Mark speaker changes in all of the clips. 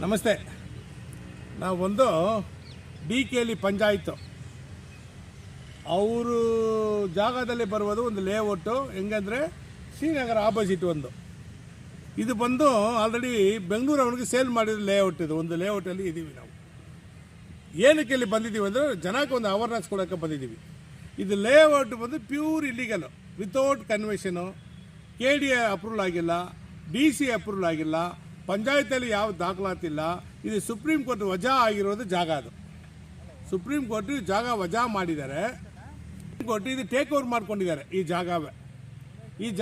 Speaker 1: ನಮಸ್ತೆ. ನಾವೊಂದು DKL ಪಂಚಾಯತ್ ಅವರು ಜಾಗದಲ್ಲಿ ಬರುವುದು ಒಂದು ಲೇಔಟು. ಹೆಂಗಂದರೆ ಶ್ರೀನಗರ ಆಪೋಸಿಟ್ ಇದು ಬಂದು ಆಲ್ರೆಡಿ ಬೆಂಗಳೂರು ಅವನಿಗೆ ಸೇಲ್ ಮಾಡಿದ ಲೇಔಟ್. ಇದು ಒಂದು ಲೇಔಟಲ್ಲಿ ಇದ್ದೀವಿ ನಾವು. ಏನಕ್ಕೆ ಇಲ್ಲಿ ಬಂದಿದ್ದೀವಿ ಅಂದರೆ ಜನಕ್ಕೆ ಒಂದು ಅವೇರ್ನೆಸ್ ಕೊಡೋಕ್ಕೆ ಬಂದಿದ್ದೀವಿ. ಇದು ಲೇಔಟ್ ಬಂದು pure illegal, without conversion, KDA approval ಆಗಿಲ್ಲ, DC ಅಪ್ರೂವಲ್ ಆಗಿಲ್ಲ, ಪಂಚಾಯತಲ್ಲಿ ಯಾವ ದಾಖಲಾತಿಲ್ಲ. ಇದು ಸುಪ್ರೀಂ ಕೋರ್ಟ್ ವಜಾ ಆಗಿರೋದು ಜಾಗ. ಅದು ಸುಪ್ರೀಂ ಕೋರ್ಟ್ ಜಾಗ ವಜಾ ಮಾಡಿದ್ದಾರೆ. ಕೋರ್ಟ್ ಇದು ಟೇಕ್ ಓವರ್ ಮಾಡ್ಕೊಂಡಿದ್ದಾರೆ. ಈ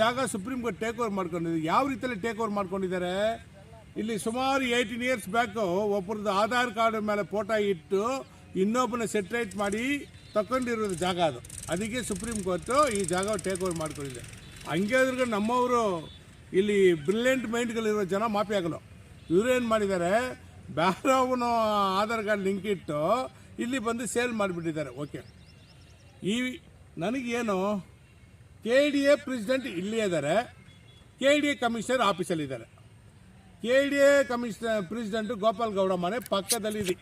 Speaker 1: ಜಾಗ ಸುಪ್ರೀಂ ಕೋರ್ಟ್ ಟೇಕ್ ಓವರ್ ಮಾಡ್ಕೊಂಡಿದ್ದಾರೆ. ಯಾವ ರೀತಿಯಲ್ಲಿ ಟೇಕ್ ಓವರ್ ಮಾಡ್ಕೊಂಡಿದ್ದಾರೆ? ಇಲ್ಲಿ ಸುಮಾರು 18 ಇಯರ್ಸ್ ಬ್ಯಾಕು ಒಬ್ಬರದ್ದು ಆಧಾರ್ ಕಾರ್ಡ್ ಮೇಲೆ ಫೋಟೋ ಇಟ್ಟು ಇನ್ನೊಬ್ಬನ ಸೆಟ್ರೇಟ್ ಮಾಡಿ ತಗೊಂಡಿರೋದು ಜಾಗ. ಅದಕ್ಕೆ ಸುಪ್ರೀಂ ಕೋರ್ಟು ಈ ಜಾಗ ಟೇಕ್ ಓವರ್ ಮಾಡ್ಕೊಂಡಿದೆ. ಹಂಗೆ ನಮ್ಮವರು ಇಲ್ಲಿ ಬ್ರಿಲಿಯಂಟ್ ಮೈಂಡ್ಗಳಿರೋ ಜನ ಮಾಫಿ ಆಗಲು ಇವರೇನು ಮಾಡಿದ್ದಾರೆ, ಬೇರೆಯವನು ಆಧಾರ್ ಕಾರ್ಡ್ ಲಿಂಕ್ ಇಟ್ಟು ಇಲ್ಲಿ ಬಂದು ಸೇಲ್ ಮಾಡಿಬಿಟ್ಟಿದ್ದಾರೆ. ಓಕೆ, ನನಗೇನು KDA ಪ್ರೆಸಿಡೆಂಟ್ ಇಲ್ಲೇ ಇದ್ದಾರೆ, KDA ಕಮಿಷನರ್ ಆಫೀಸಲ್ಲಿದ್ದಾರೆ. KDA commissioner president Gopal Gowda ಮನೆ ಪಕ್ಕದಲ್ಲಿ ಇದೆ.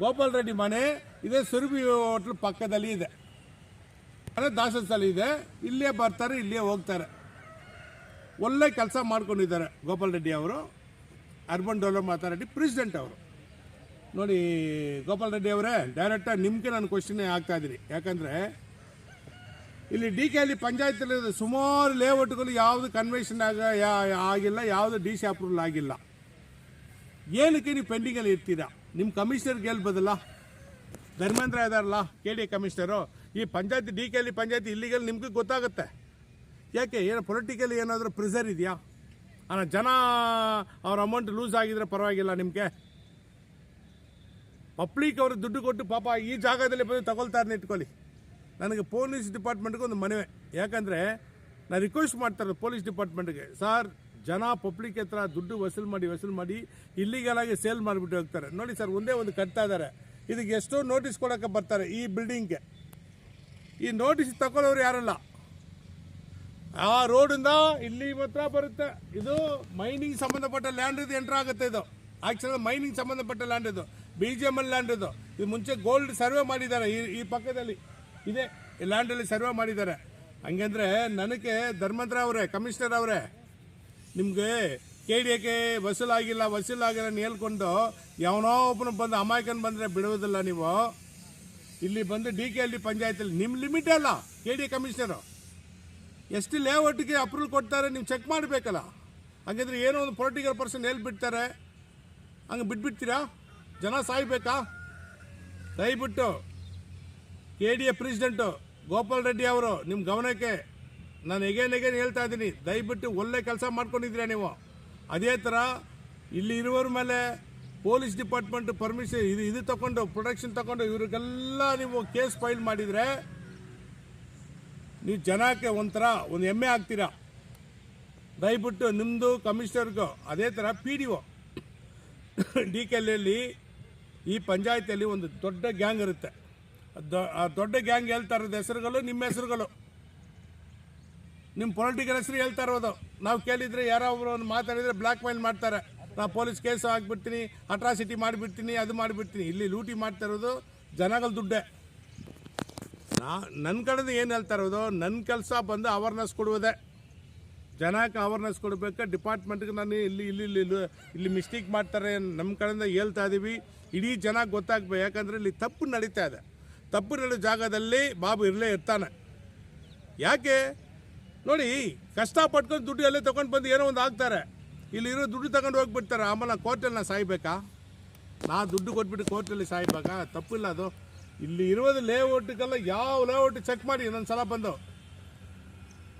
Speaker 1: ಗೋಪಾಲ್ ರೆಡ್ಡಿ ಮನೆ ಇದೆ, ಸುರಭಿ ಹೋಟ್ಲ್ ಪಕ್ಕದಲ್ಲಿ ಇದೆ, ದಾಸಸ್ಥಳ ಇದೆ. ಇಲ್ಲೇ ಬರ್ತಾರೆ, ಇಲ್ಲೇ ಹೋಗ್ತಾರೆ. ಒಳ್ಳೆ ಕೆಲಸ ಮಾಡ್ಕೊಂಡಿದ್ದಾರೆ ಗೋಪಾಲ್ ರೆಡ್ಡಿ ಅವರು, ಅರ್ಬನ್ ಡೆವಲಪ್ಮೆಂಟ್ ಅಥಾರಿಟಿ ಪ್ರೆಸಿಡೆಂಟ್ ಅವರು. ನೋಡಿ ಗೋಪಾಲ್ ರೆಡ್ಡಿ ಅವರೇ, ಡೈರೆಕ್ಟಾಗಿ ನಿಮಗೆ ನಾನು ಕ್ವಶನ್ನೇ ಆಗ್ತಾ ಇದ್ದೀನಿ. ಯಾಕಂದರೆ ಇಲ್ಲಿ DKL ಪಂಚಾಯತಲ್ಲಿ ಸುಮಾರು ಲೇಔಟ್ಗಳು ಯಾವುದು ಕನ್ವೆನ್ಷನ್ ಆಗಿಲ್ಲ, ಯಾವುದು DC ಅಪ್ರೂವಲ್ ಆಗಿಲ್ಲ. ಏನಕ್ಕೆ ನೀವು ಪೆಂಡಿಂಗಲ್ಲಿ ಇರ್ತೀರಾ? ನಿಮ್ಮ ಕಮಿಷನರ್ಗೆ ಹೇಳ್ಬೋದಲ್ಲ, ಧರ್ಮೇಂದ್ರ ಇದಾರಲ್ಲ KDA ಕಮಿಷನರು. ಈ ಪಂಚಾಯತಿ DKL ಪಂಚಾಯತಿ ಇಲ್ಲಿಗಲ್ ನಿಮ್ಗೆ ಗೊತ್ತಾಗುತ್ತೆ. ಯಾಕೆ ಏನು ಪೊಲಿಟಿಕಲಿ ಏನಾದರೂ ಪ್ರೆಸರ್ ಇದೆಯಾ? ಜನ ಅವ್ರ ಅಮೌಂಟ್ ಲೂಸ್ ಆಗಿದ್ರೆ ಪರವಾಗಿಲ್ಲ, ನಿಮಗೆ ಪಬ್ಲಿಕ್ ಅವರು ದುಡ್ಡು ಕೊಟ್ಟು ಪಾಪ ಈ ಜಾಗದಲ್ಲಿ ಬಂದು ತಗೊಳ್ತಾರೆ ಇಟ್ಕೊಳ್ಳಿ. ನನಗೆ ಪೊಲೀಸ್ ಡಿಪಾರ್ಟ್ಮೆಂಟ್ಗೆ ಒಂದು ಮನವಿ. ಯಾಕಂದರೆ ನಾನು ರಿಕ್ವೆಸ್ಟ್ ಮಾಡ್ತಾರೆ ಪೊಲೀಸ್ ಡಿಪಾರ್ಟ್ಮೆಂಟ್ಗೆ, ಸರ್ ಜನ ಪಬ್ಲಿಕ್ ಹತ್ರ ದುಡ್ಡು ವಸೂಲು ಮಾಡಿ ಇಲ್ಲಿಗಲಾಗಿ ಸೇಲ್ ಮಾಡಿಬಿಟ್ಟು ಹೋಗ್ತಾರೆ. ನೋಡಿ ಸರ್, ಒಂದೇ ಒಂದು ಕಟ್ತಾ ಇದ್ದಾರೆ, ಇದಕ್ಕೆ ಎಷ್ಟೋ ನೋಟಿಸ್ ಕೊಡೋಕ್ಕೆ ಬರ್ತಾರೆ ಈ ಬಿಲ್ಡಿಂಗ್ಗೆ. ಈ ನೋಟಿಸ್ ತಗೊಳ್ಳೋರು ಯಾರಲ್ಲ. ಆ ರೋಡಿಂದ ಇಲ್ಲಿ ಮಾತ್ರ ಬರುತ್ತೆ. ಇದು ಮೈನಿಂಗ್ ಸಂಬಂಧಪಟ್ಟ ಲ್ಯಾಂಡ್ ಇದು ಎಂಟ್ರ್ ಆಗುತ್ತೆ. ಇದು ಆ್ಯಕ್ಚುಲಿ ಮೈನಿಂಗ್ ಸಂಬಂಧಪಟ್ಟ ಲ್ಯಾಂಡ್, ಇದು BGML ಲ್ಯಾಂಡ್. ಇದು ಮುಂಚೆ ಗೋಲ್ಡ್ ಸರ್ವೆ ಮಾಡಿದ್ದಾರೆ. ಈ ಪಕ್ಕದಲ್ಲಿ ಇದೆ, ಈ ಲ್ಯಾಂಡಲ್ಲಿ ಸರ್ವೆ ಮಾಡಿದ್ದಾರೆ. ಹಂಗಂದ್ರೆ ನನಗೆ ಧರ್ಮೇಂದ್ರ ಅವರೇ, ಕಮಿಷನರ್ ಅವರೇ, ನಿಮಗೆ KDAಕ್ಕೆ ವಸೂಲಾಗಿಲ್ಲ ಹೇಳ್ಕೊಂಡು ಯಾವನೋ ಒಬ್ಬನು ಬಂದು ಅಮಾಯಕನ್ ಬಂದರೆ ಬಿಡುವುದಿಲ್ಲ ನೀವು. ಇಲ್ಲಿ ಬಂದು DKL ಪಂಚಾಯತಲ್ಲಿ ನಿಮ್ಮ ಲಿಮಿಟ್ ಅಲ್ಲ. KDA ಕಮಿಷನರು ಎಷ್ಟು ಲೇಔಟ್ಗೆ ಅಪ್ರೂವಲ್ ಕೊಡ್ತಾರೆ ನೀವು ಚೆಕ್ ಮಾಡಬೇಕಲ್ಲ. ಹಾಗಾದ್ರೆ ಏನೋ ಒಂದು ಪೊಲಿಟಿಕಲ್ ಪರ್ಸನ್ ಹೇಳ್ಬಿಡ್ತಾರೆ, ಹಂಗೆ ಬಿಟ್ಬಿಡ್ತೀರಾ? ಜನ ಸಾಯ್ಬೇಕಾ? ದಯವಿಟ್ಟು KDA ಪ್ರೆಸಿಡೆಂಟು ಗೋಪಾಲ್ ರೆಡ್ಡಿ ಅವರು ನಿಮ್ಮ ಗಮನಕ್ಕೆ ನಾನು ಎಗೇನ್ ಹೇಳ್ತಾ ಇದ್ದೀನಿ. ದಯವಿಟ್ಟು ಒಳ್ಳೆ ಕೆಲಸ ಮಾಡ್ಕೊಂಡಿದ್ದೀರಾ ನೀವು. ಅದೇ ಥರ ಇಲ್ಲಿ ಇರುವವ್ರ ಮೇಲೆ ಪೊಲೀಸ್ ಡಿಪಾರ್ಟ್ಮೆಂಟ್ ಪರ್ಮಿಷನ್ ಇದು ತಗೊಂಡು ಪ್ರೊಟೆಕ್ಷನ್ ತಗೊಂಡು ಇವ್ರಿಗೆಲ್ಲ ನೀವು ಕೇಸ್ ಫೈಲ್ ಮಾಡಿದರೆ ನೀವು ಜನಕ್ಕೆ ಒಂದು ಹೆಮ್ಮೆ ಆಗ್ತೀರಾ. ದಯವಿಟ್ಟು ನಿಮ್ಮದು ಕಮಿಷನರ್ಗೂ ಅದೇ ಥರ PDO DKL ಈ ಪಂಚಾಯತಿಯಲ್ಲಿ ಒಂದು ದೊಡ್ಡ ಗ್ಯಾಂಗ್ ಇರುತ್ತೆ. ಆ ದೊಡ್ಡ ಗ್ಯಾಂಗ್ ಹೇಳ್ತಾ ಇರೋದು ಹೆಸರುಗಳು ನಿಮ್ಮ ಹೆಸರುಗಳು, ನಿಮ್ಮ ಪೊಲಿಟಿಕಲ್ ಹೆಸರು ಹೇಳ್ತಾ ಇರೋದು. ನಾವು ಕೇಳಿದರೆ ಯಾರೋ ಒಬ್ಬರು ಒಂದು ಮಾತಾಡಿದರೆ ಬ್ಲ್ಯಾಕ್ ಮೇಲ್ ಮಾಡ್ತಾರೆ, ನಾನು ಪೊಲೀಸ್ ಕೇಸು ಹಾಕ್ಬಿಡ್ತೀನಿ, ಅಟ್ರಾಸಿಟಿ ಮಾಡಿಬಿಡ್ತೀನಿ, ಅದು ಮಾಡಿಬಿಡ್ತೀನಿ. ಇಲ್ಲಿ ಲೂಟಿ ಮಾಡ್ತಾ ಇರೋದು ಜನಗಳ ದುಡ್ಡೇ. ನನ್ನ ಕಡೆಯಿಂದ ಏನು ಹೇಳ್ತಾ ಇರೋದು, ನನ್ನ ಕೆಲಸ ಬಂದು ಅವೇರ್ನೆಸ್ ಕೊಡುವುದೇ. ಜನಕ್ಕೆ ಅವೇರ್ನೆಸ್ ಕೊಡಬೇಕು. ಡಿಪಾರ್ಟ್ಮೆಂಟ್ಗೆ ನಾನು ಇಲ್ಲಿ ಮಿಸ್ಟೇಕ್ ಮಾಡ್ತಾರೆ ನಮ್ಮ ಕಡೆಯಿಂದ ಹೇಳ್ತಾ ಇದ್ದೀವಿ. ಇಡೀ ಜನ ಗೊತ್ತಾಗಬೇಕು. ಯಾಕಂದರೆ ಇಲ್ಲಿ ತಪ್ಪು ನಡೀತಾ ಇದೆ. ತಪ್ಪು ನಡೆಯೋ ಜಾಗದಲ್ಲಿ ಬಾಬು ಇರಲೇ ಇರ್ತಾನೆ. ಯಾಕೆ ನೋಡಿ, ಕಷ್ಟಪಟ್ಕೊಂಡು ದುಡ್ಡು ಎಲ್ಲೇ ತೊಗೊಂಡು ಬಂದು ಏನೋ ಒಂದು ಆಗ್ತಾರೆ. ಇಲ್ಲಿರೋ ದುಡ್ಡು ತಗೊಂಡು ಹೋಗ್ಬಿಡ್ತಾರೆ. ಆಮೇಲೆ ಕೋರ್ಟಲ್ಲಿ ನಾನು ಸಾಯ್ಬೇಕಾ? ನಾ ದುಡ್ಡು ಕೊಟ್ಬಿಟ್ಟು ಕೋರ್ಟಲ್ಲಿ ಸಾಯ್ಬೇಕಾ? ತಪ್ಪಿಲ್ಲ ಅದು. ಇಲ್ಲಿ ಇರೋದು ಲೇಔಟ್ಗೆಲ್ಲ ಯಾವ ಲೇಔಟ್ ಚೆಕ್ ಮಾಡಿ. ಇನ್ನೊಂದು ಸಲ ಬಂದು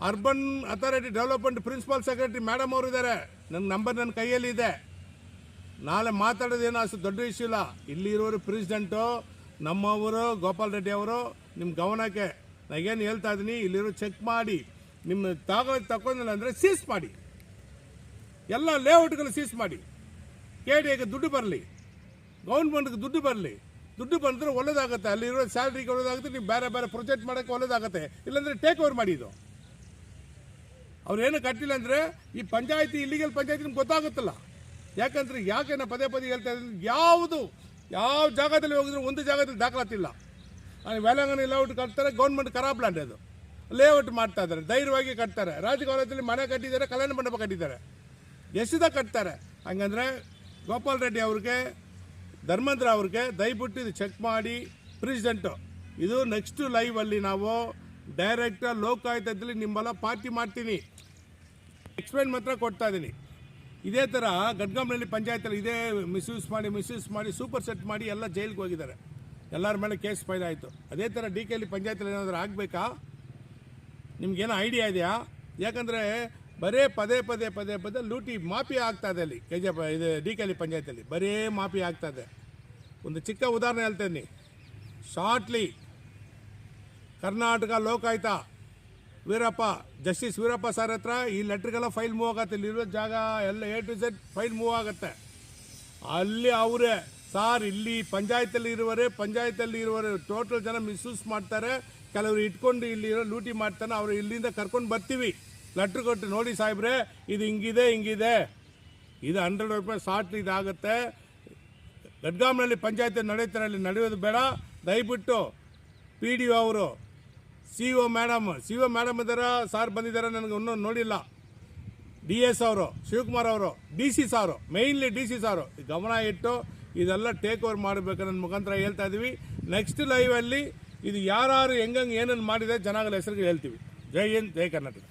Speaker 1: urban authority development principal secretary madam ಅವರು ಇದ್ದಾರೆ, ನನ್ನ ನಂಬರ್ ನನ್ನ ಕೈಯಲ್ಲಿ ಇದೆ. ನಾಳೆ ಮಾತಾಡೋದೇನೋ ಅಷ್ಟು ದೊಡ್ಡ ಇಶ್ಯೂ ಇಲ್ಲ. ಇಲ್ಲಿ ಇರೋರು ಪ್ರೆಸಿಡೆಂಟು ನಮ್ಮವರು ಗೋಪಾಲ್ ರೆಡ್ಡಿ ಅವರು, ನಿಮ್ಮ ಗಮನಕ್ಕೆ ನಾಗೇನು ಹೇಳ್ತಾ ಇದ್ದೀನಿ, ಇಲ್ಲಿರೋ ಚೆಕ್ ಮಾಡಿ. ನಿಮ್ಮ ತಗೊಂಡಿಲ್ಲ ಅಂದರೆ ಸೀಸ್ ಮಾಡಿ, ಎಲ್ಲ ಲೇಔಟ್ಗಳು ಸೀಸ್ ಮಾಡಿ. KDAಗೆ ದುಡ್ಡು ಬರಲಿ, ಗೌರ್ಮೆಂಟ್ಗೆ ದುಡ್ಡು ಬರಲಿ. ದುಡ್ಡು ಬಂದರೆ ಒಳ್ಳೇದಾಗುತ್ತೆ. ಅಲ್ಲಿರೋ ಸ್ಯಾಲ್ರಿಗೆ ಒಳ್ಳೇದಾಗುತ್ತೆ. ನೀವು ಬೇರೆ ಪ್ರೊಜೆಕ್ಟ್ ಮಾಡೋಕ್ಕೆ ಒಳ್ಳೇದಾಗುತ್ತೆ. ಇಲ್ಲಾಂದರೆ ಟೇಕ್ ಓವರ್ ಮಾಡಿ. ಇದು ಅವ್ರೇನು ಕಟ್ಟಿಲ್ಲ ಅಂದರೆ ಈ ಪಂಚಾಯತಿ ಇಲ್ಲಿಗಲ್ ಪಂಚಾಯತಿ ನಿಮ್ಗೆ ಗೊತ್ತಾಗುತ್ತಲ್ಲ. ಯಾಕಂದ್ರೆ ಯಾಕೆ ನಾ ಪದೇ ಪದೇ ಹೇಳ್ತಾ ಇದ್ದೀನಿ, ಯಾವ ಜಾಗದಲ್ಲಿ ಹೋಗಿದ್ರು ಒಂದು ಜಾಗದಲ್ಲಿ ದಾಖಲಾತಿಲ್ಲ. ವೇಲಾಂಗಣಿ ಲೇಔಟ್ ಕಟ್ತಾರೆ, ಗೌರ್ಮೆಂಟ್ ಖರಾಬ್ ಲ್ಯಾಂಡ್ ಅದು, ಲೇಔಟ್ ಮಾಡ್ತಾ ಇದ್ದಾರೆ, ಧೈರ್ಯವಾಗಿ ಕಟ್ತಾರೆ. ರಾಜಕಾಲದಲ್ಲಿ ಮನೆ ಕಟ್ಟಿದ್ದಾರೆ, ಕಲ್ಯಾಣ ಮಂಟಪ ಕಟ್ಟಿದ್ದಾರೆ, ಎಷ್ಟುದ ಕಟ್ತಾರೆ. ಹಂಗಂದ್ರೆ ಗೋಪಾಲ್ ರೆಡ್ಡಿ ಅವ್ರಿಗೆ, ಧರ್ಮೇಂದ್ರ ಅವ್ರಿಗೆ ದಯವಿಟ್ಟು ಇದು ಚೆಕ್ ಮಾಡಿ. ಪ್ರೆಸಿಡೆಂಟು ಇದು ನೆಕ್ಸ್ಟ್ ಲೈವಲ್ಲಿ ನಾವು ಡೈರೆಕ್ಟ್ ಲೋಕಾಯುಕ್ತದಲ್ಲಿ ನಿಮ್ಮಲ್ಲ ಪಾರ್ಟಿ ಮಾಡ್ತೀನಿ, ಎಕ್ಸ್ಪ್ಲೇನ್ ಮಾತ್ರ ಕೊಡ್ತಾ ಇದ್ದೀನಿ. ಇದೇ ಥರ ಗಡ್ಗಂನಲ್ಲಿ ಪಂಚಾಯತಲ್ಲಿ ಇದೇ ಮಿಸ್ಯೂಸ್ ಮಾಡಿ ಸೂಪರ್ ಸೆಟ್ ಮಾಡಿ ಎಲ್ಲ ಜೈಲಿಗೆ ಹೋಗಿದ್ದಾರೆ, ಎಲ್ಲರ ಮೇಲೆ ಕೇಸ್ ಫೈಲ್ ಆಯಿತು. ಅದೇ ಥರ DKL ಪಂಚಾಯತಲ್ಲಿ ಏನಾದರೂ ಆಗಬೇಕಾ? ನಿಮ್ಗೇನೋ ಐಡಿಯಾ ಇದೆಯಾ? ಯಾಕಂದರೆ ಬರೇ ಪದೇ ಲೂಟಿ ಮಾಫಿ ಆಗ್ತಾ ಇದೆ ಅಲ್ಲಿ ಇದು DKL ಪಂಚಾಯತಲ್ಲಿ ಬರೇ ಮಾಫಿ ಆಗ್ತಾ ಇದೆ. ಒಂದು ಚಿಕ್ಕ ಉದಾಹರಣೆ ಹೇಳ್ತೇನೆ. Shortly Karnataka Lokayukta justice Veerappa sir ಹತ್ರ ಈ ಲೆಟ್ರಿಗೆಲ್ಲ ಫೈಲ್ ಮೂವ್ ಆಗುತ್ತೆ, ಇಲ್ಲಿರೋ ಜಾಗ ಎಲ್ಲ A to Z file move ಆಗುತ್ತೆ. ಅಲ್ಲಿ ಅವರೇ ಸಾರ್ ಇಲ್ಲಿ ಪಂಚಾಯತಲ್ಲಿ ಇರುವರೆ ಟೋಟಲ್ ಜನ ಮಿಸ್ಯೂಸ್ ಮಾಡ್ತಾರೆ, ಕೆಲವರು ಇಟ್ಕೊಂಡು ಇಲ್ಲಿರೋ ಲೂಟಿ ಮಾಡ್ತಾನೆ, ಅವರು ಇಲ್ಲಿಂದ ಕರ್ಕೊಂಡು ಬರ್ತೀವಿ, ಲೆಟ್ರ್ ಕೊಟ್ಟು ನೋಡಿ ಸಾಹೇಬ್ರೆ ಇದು ಹಿಂಗಿದೆ ಇದು 100% ಶಾರ್ಟ್ ಇದಾಗುತ್ತೆ. ಗಡ್ಗಾಮ್ನಲ್ಲಿ ಪಂಚಾಯತ್ ನಡೀತಾರೆ, ನಡೆಯೋದು ಬೇಡ. ದಯವಿಟ್ಟು PDO ಅವರು, CO ಮೇಡಮ್ ಇದ್ದಾರೆ, ಸಾರ್ ಬಂದಿದ್ದಾರೆ, ನನಗೆ ಇನ್ನೂ ನೋಡಿಲ್ಲ. DS ಅವರು, ಶಿವಕುಮಾರ್ ಅವರು, DC ಸಾರು, ಮೇಯ್ನ್ಲಿ DC ಸಾರು ಗಮನ ಇಟ್ಟು ಇದೆಲ್ಲ ಟೇಕ್ ಓವರ್ ಮಾಡಬೇಕು ನನ್ನ ಮುಖಾಂತರ ಹೇಳ್ತಾ ಇದ್ದೀವಿ. ನೆಕ್ಸ್ಟ್ ಲೈವಲ್ಲಿ ಇದು ಯಾರು ಹೆಂಗಂಗೆ ಏನೇನು ಮಾಡಿದೆ ಜನಗಳ ಹೆಸರಿಗೆ ಹೇಳ್ತೀವಿ. ಜೈ ಹಿಂದ್, ಜೈ ಕರ್ನಾಟಕ.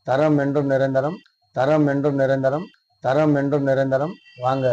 Speaker 2: தரம் என்றும் நிரந்தரம் வாங்க.